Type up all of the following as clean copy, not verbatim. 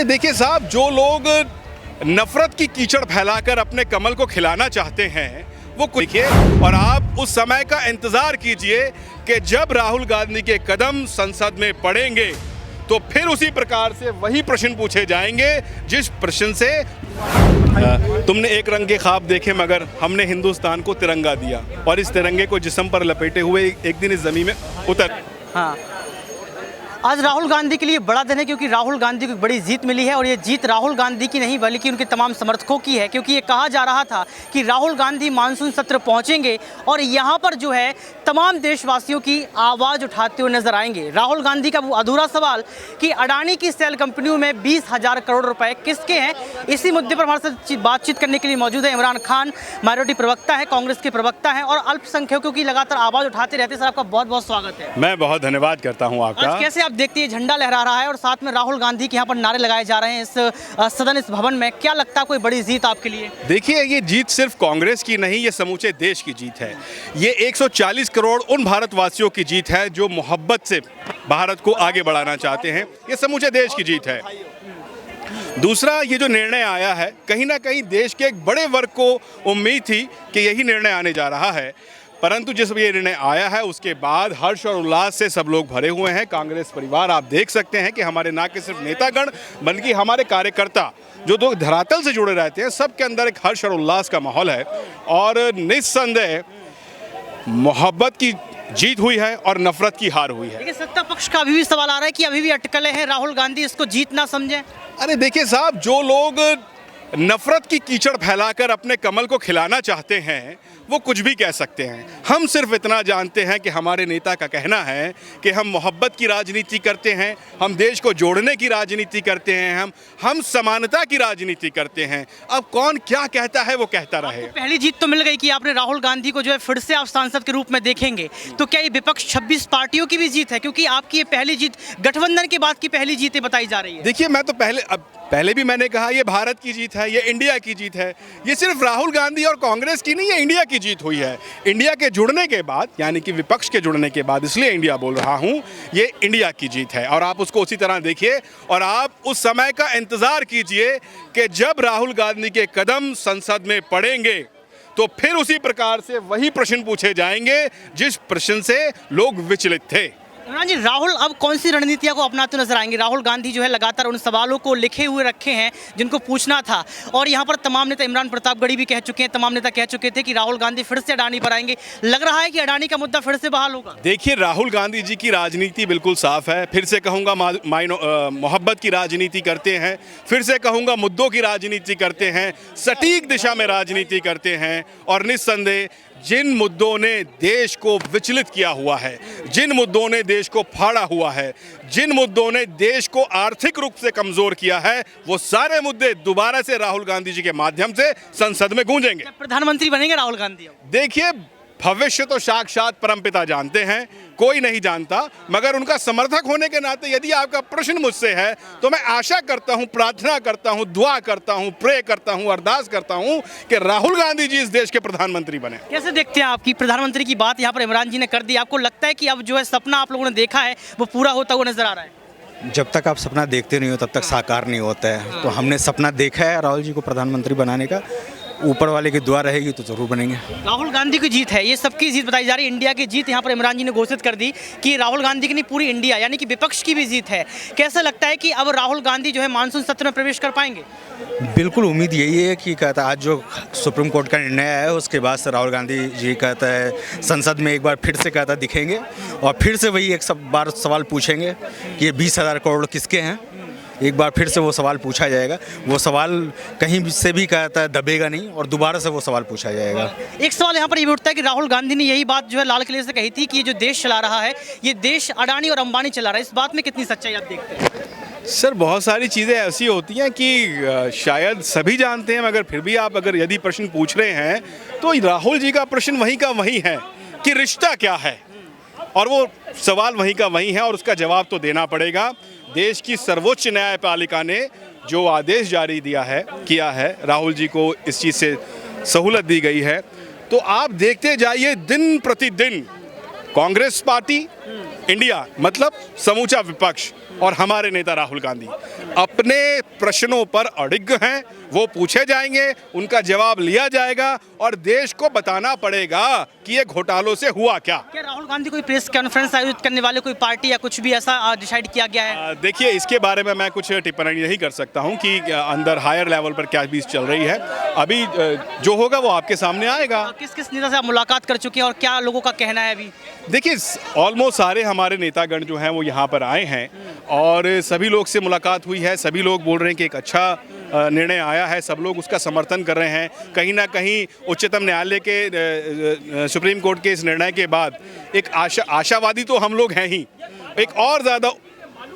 देखिए साहब, जो लोग नफरत की कीचड़ फैलाकर अपने कमल को खिलाना चाहते हैं वो देखिए, और आप उस समय का इंतजार कीजिए कि जब राहुल गांधी के कदम संसद में पड़ेंगे तो फिर उसी प्रकार से वही प्रश्न पूछे जाएंगे जिस प्रश्न से तुमने एक रंग के ख्वाब देखे मगर हमने हिंदुस्तान को तिरंगा दिया और इस तिरंगे को जिस्म पर लपेटे हुए एक दिन इस जमीन में उतर। हाँ, आज राहुल गांधी के लिए बड़ा दिन है क्योंकि राहुल गांधी को एक बड़ी जीत मिली है और ये जीत राहुल गांधी की नहीं बल्कि उनके तमाम समर्थकों की है, क्योंकि ये कहा जा रहा था कि राहुल गांधी मानसून सत्र पहुंचेंगे और यहाँ पर जो है तमाम देशवासियों की आवाज़ उठाते हुए नजर आएंगे। राहुल गांधी का वो अधूरा सवाल कि अडानी की सेल कंपनियों में 20,000 करोड़ रुपए किसके हैं, इसी मुद्दे पर हमारे साथ बातचीत करने के लिए मौजूद है इमरान खान, माइनॉरिटी प्रवक्ता है, कांग्रेस के प्रवक्ता हैं और अल्पसंख्यकों की लगातार आवाज़ उठाते रहते हैं। सर, आपका बहुत बहुत स्वागत है। मैं बहुत धन्यवाद करता हूँ आपका। कैसे आप देखते हैं, झंडा लहरा रहा है और साथ में राहुल गांधी के यहाँ पर नारे लगाए जा रहे हैं इस सदन, इस भवन में, क्या लगता है कोई बड़ी जीत आपके लिए? देखिए, ये जीत सिर्फ कांग्रेस की नहीं, ये समूचे देश की जीत है। ये 140 करोड़ उन भारतवासियों की जीत है जो मोहब्बत से भारत को आगे बढ़ाना चाहते हैं। ये समूचे देश की जीत है। दूसरा, ये जो निर्णय आया है, कहीं ना कहीं देश के एक बड़े वर्ग को उम्मीद थी कि यही निर्णय आने जा रहा है, परंतु जिस ये निर्णय आया है उसके बाद हर्ष और उल्लास से सब लोग भरे हुए हैं। कांग्रेस परिवार, आप देख सकते हैं कि हमारे ना कि सिर्फ नेतागण बल्कि हमारे कार्यकर्ता जो तो धरातल से जुड़े रहते हैं, सबके अंदर एक हर्ष और उल्लास का माहौल है और निस्संदेह मोहब्बत की जीत हुई है और नफरत की हार हुई है। लेकिन सत्ता पक्ष का अभी भी सवाल आ रहा है कि अभी भी अटकलें हैं, राहुल गांधी इसको जीत ना समझे। अरे देखिए साहब, जो लोग नफरत की कीचड़ फैलाकर अपने कमल को खिलाना चाहते हैं वो कुछ भी कह सकते हैं। हम सिर्फ इतना जानते हैं कि हमारे नेता का कहना है कि हम मोहब्बत की राजनीति करते हैं, हम देश को जोड़ने की राजनीति करते हैं, हम समानता की राजनीति करते हैं। अब कौन क्या कहता है वो कहता रहे। पहली जीत तो मिल गई कि आपने राहुल गांधी को जो है फिर से आप सांसद के रूप में देखेंगे, तो क्या ये विपक्ष 26 पार्टियों की भी जीत है? क्योंकि आपकी ये पहली जीत गठबंधन के बाद की पहली जीत बताई जा रही है। देखिए, मैं तो पहले भी मैंने कहा ये भारत की जीत है, ये इंडिया की जीत है। ये सिर्फ राहुल गांधी और कांग्रेस की नहीं, ये इंडिया की जीत हुई है। इंडिया के जुड़ने के बाद, यानी कि विपक्ष के जुड़ने के बाद, इसलिए इंडिया बोल रहा हूं, ये इंडिया की जीत है और आप उसको उसी तरह देखिए और आप उस समय का इंतजार कीजिए कि जब राहुल गांधी के कदम संसद में पड़ेंगे तो फिर उसी प्रकार से वही प्रश्न पूछे जाएंगे जिस प्रश्न से लोग विचलित थे। इमरान जी, राहुल अब कौन सी रणनीतियां को अपनाते नजर आएंगे? राहुल गांधी जो है लगातार उन सवालों को लिखे हुए रखे हैं जिनको पूछना था और यहाँ पर तमाम नेता, इमरान प्रतापगढ़ी भी कह चुके हैं, तमाम नेता कह चुके थे कि राहुल गांधी फिर से अडानी पर आएंगे। लग रहा है कि अडानी का मुद्दा फिर से बहाल होगा। देखिए, राहुल गांधी जी की राजनीति बिल्कुल साफ है। फिर से कहूँगा मोहब्बत की राजनीति करते हैं, फिर से कहूँगा मुद्दों की राजनीति करते हैं, सटीक दिशा में राजनीति करते हैं और निस्संदेह जिन मुद्दों ने देश को विचलित किया हुआ है, जिन मुद्दों ने देश को फाड़ा हुआ है, जिन मुद्दों ने देश को आर्थिक रूप से कमजोर किया है, वो सारे मुद्दे दोबारा से राहुल गांधी जी के माध्यम से संसद में गूंजेंगे। प्रधानमंत्री बनेंगे राहुल गांधी? देखिए, भविष्य तो साक्षात परमपिता जानते हैं, कोई नहीं जानता, मगर उनका समर्थक होने के नाते यदि आपका प्रश्न मुझसे है तो मैं आशा करता हूं, प्रार्थना करता हूं, दुआ करता हूं, प्रे करता हूं, अरदास करता हूं कि राहुल गांधी जी इस देश के प्रधानमंत्री बने। कैसे देखते हैं आपकी प्रधानमंत्री की बात यहाँ पर इमरान जी ने कर दी? आपको लगता है कि अब जो है सपना आप लोगों ने देखा है वो पूरा होता हुआ नजर आ रहा है? जब तक आप सपना देखते नहीं हो तब तक साकार नहीं होता है। तो हमने सपना देखा है राहुल जी को प्रधानमंत्री बनाने का, ऊपर वाले की दुआ रहेगी तो जरूर बनेंगे। राहुल गांधी की जीत है, ये सबकी जीत बताई जा रही है, इंडिया की जीत। यहाँ पर इमरान जी ने घोषित कर दी कि राहुल गांधी की नहीं, पूरी इंडिया यानी कि विपक्ष की भी जीत है। कैसा लगता है कि अब राहुल गांधी जो है मानसून सत्र में प्रवेश कर पाएंगे? बिल्कुल उम्मीद यही है कि कहता है आज जो सुप्रीम कोर्ट का निर्णय आया है उसके बाद से राहुल गांधी जी कहता है संसद में एक बार फिर से कहता दिखेंगे और फिर से वही एक बार सवाल पूछेंगे कि ये 20,000 करोड़ किसके हैं। एक बार फिर से वो सवाल पूछा जाएगा, वो सवाल कहीं से भी कहता है दबेगा नहीं और दोबारा से वो सवाल पूछा जाएगा। एक सवाल यहाँ पर ये भी उठता है कि राहुल गांधी ने यही बात जो है लाल किले से कही थी कि ये जो देश चला रहा है ये देश अडानी और अंबानी चला रहा है, इस बात में कितनी सच्चाई आप देखते हैं? सर, बहुत सारी चीज़ें ऐसी होती हैं कि शायद सभी जानते हैं, मगर फिर भी आप अगर यदि प्रश्न पूछ रहे हैं तो राहुल जी का प्रश्न वहीं का वहीं है कि रिश्ता क्या है, और वो सवाल वहीं का वहीं है और उसका जवाब तो देना पड़ेगा। देश की सर्वोच्च न्यायपालिका ने जो आदेश जारी किया है, राहुल जी को इस चीज़ से सहूलत दी गई है, तो आप देखते जाइए दिन प्रतिदिन कांग्रेस पार्टी इंडिया मतलब समूचा विपक्ष और हमारे नेता राहुल गांधी अपने प्रश्नों पर अडिग हैं, वो पूछे जाएंगे, उनका जवाब लिया जाएगा और देश को बताना पड़ेगा कि ये घोटालों से हुआ क्या। क्या राहुल गांधी कोई प्रेस कॉन्फ्रेंस आयोजित करने वाले कोई पार्टी या कुछ भी ऐसा डिसाइड किया गया है? देखिए, इसके बारे में मैं कुछ टिप्पणी नहीं कर सकता हूं कि अंदर हायर लेवल पर क्या चीज़ चल रही है। अभी जो होगा वो आपके सामने आएगा। किस किस नेता से आप मुलाकात कर चुके हैं और क्या लोगों का कहना है अभी? देखिए, ऑलमोस्ट सारे हमारे नेतागण जो हैं वो यहाँ पर आए हैं और सभी लोग से मुलाकात हुई है। सभी लोग बोल रहे हैं कि एक अच्छा निर्णय आया है, सब लोग उसका समर्थन कर रहे हैं। कहीं ना कहीं उच्चतम न्यायालय के सुप्रीम कोर्ट के इस निर्णय के बाद एक आशावादी तो हम लोग हैं ही, एक और ज़्यादा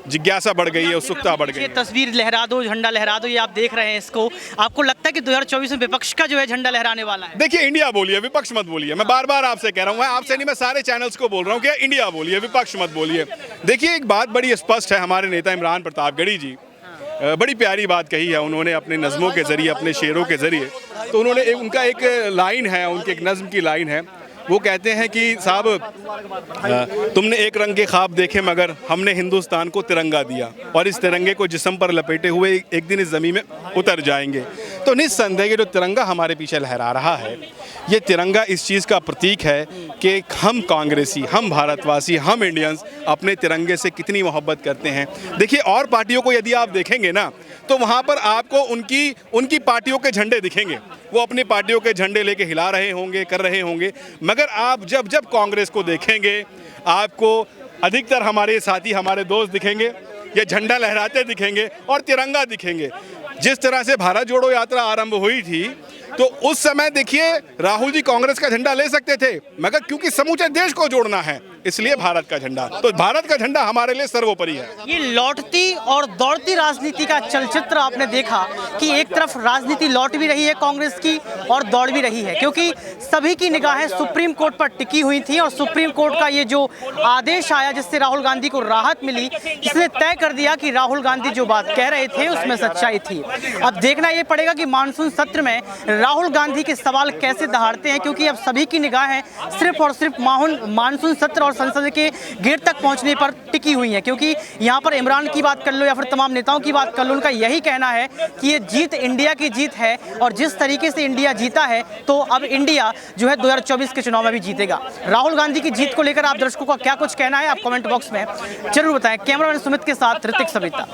जिज्ञासा बढ़ गई है, उत्सुकता बढ़ गई ये है। तस्वीर लहरा दो, झंडा लहरा दो, ये आप देख रहे हैं इसको। आपको लगता है कि 2024 में विपक्ष का जो है झंडा लहराने वाला है? देखिए, इंडिया बोलिए, विपक्ष मत बोलिए। मैं बार बार आपसे कह रहा हूँ, मैं आपसे नहीं, मैं सारे चैनल्स को बोल रहा हूँ कि इंडिया बोलिए, विपक्ष मत बोलिए। देखिए, एक बात बड़ी स्पष्ट है, हमारे नेता इमरान प्रतापगढ़ी जी बड़ी प्यारी बात कही है उन्होंने अपने नज़मों के ज़रिए, अपने शेरों के ज़रिए। तो उन्होंने उनका एक लाइन है, उनके एक नज़्म की लाइन है, वो कहते हैं कि साहब तुमने एक रंग के ख्वाब देखे मगर हमने हिंदुस्तान को तिरंगा दिया और इस तिरंगे को जिस्म पर लपेटे हुए एक दिन इस ज़मीन में उतर जाएंगे। तो निस्संदेह ये जो तिरंगा हमारे पीछे लहरा रहा है, ये तिरंगा इस चीज़ का प्रतीक है कि हम कांग्रेसी, हम भारतवासी, हम इंडियंस अपने तिरंगे से कितनी मोहब्बत करते हैं। देखिए, और पार्टियों को यदि आप देखेंगे ना तो वहाँ पर आपको उनकी पार्टियों के झंडे दिखेंगे, वो अपनी पार्टियों के झंडे लेके हिला रहे होंगे, कर रहे होंगे। मगर आप जब कांग्रेस को देखेंगे, आपको अधिकतर हमारे साथी, हमारे दोस्त दिखेंगे, ये झंडा लहराते दिखेंगे और तिरंगा दिखेंगे। जिस तरह से भारत जोड़ो यात्रा आरंभ हुई थी तो उस समय देखिए राहुल जी कांग्रेस का झंडा ले सकते थे, मगर क्योंकि समूचे देश को जोड़ना है इसलिए भारत का झंडा, तो भारत का झंडा हमारे लिए सर्वोपरि है। ये लौटती और दौड़ती राजनीति का चलचित्र आपने देखा कि एक तरफ राजनीति लौट भी रही है कांग्रेस की और दौड़ भी रही है, क्योंकि सभी की निगाहें सुप्रीम कोर्ट पर टिकी हुई थी और सुप्रीम कोर्ट का ये जो आदेश आया जिससे राहुल गांधी को राहत मिली, इसने तय कर दिया कि राहुल गांधी जो बात कह रहे थे उसमें सच्चाई थी। अब देखना ये पड़ेगा कि मानसून सत्र में राहुल गांधी के सवाल कैसे दहाड़ते हैं, क्योंकि अब सभी की निगाहें सिर्फ और सिर्फ मानसून सत्र और संसद के गेट तक पहुंचने पर टिकी हुई है। क्योंकि यहाँ पर इमरान की बात कर लो या फिर तमाम नेताओं की बात कर लो, उनका यही कहना है कि ये जीत इंडिया की जीत है और जिस तरीके से इंडिया जीता है तो अब इंडिया जो है 2024 के चुनाव में भी जीतेगा। राहुल गांधी की जीत को लेकर आप दर्शकों का क्या कुछ कहना है, आप कमेंट बॉक्स में जरूर बताएं। कैमरामैन सुमित के साथ ऋतिक सविता।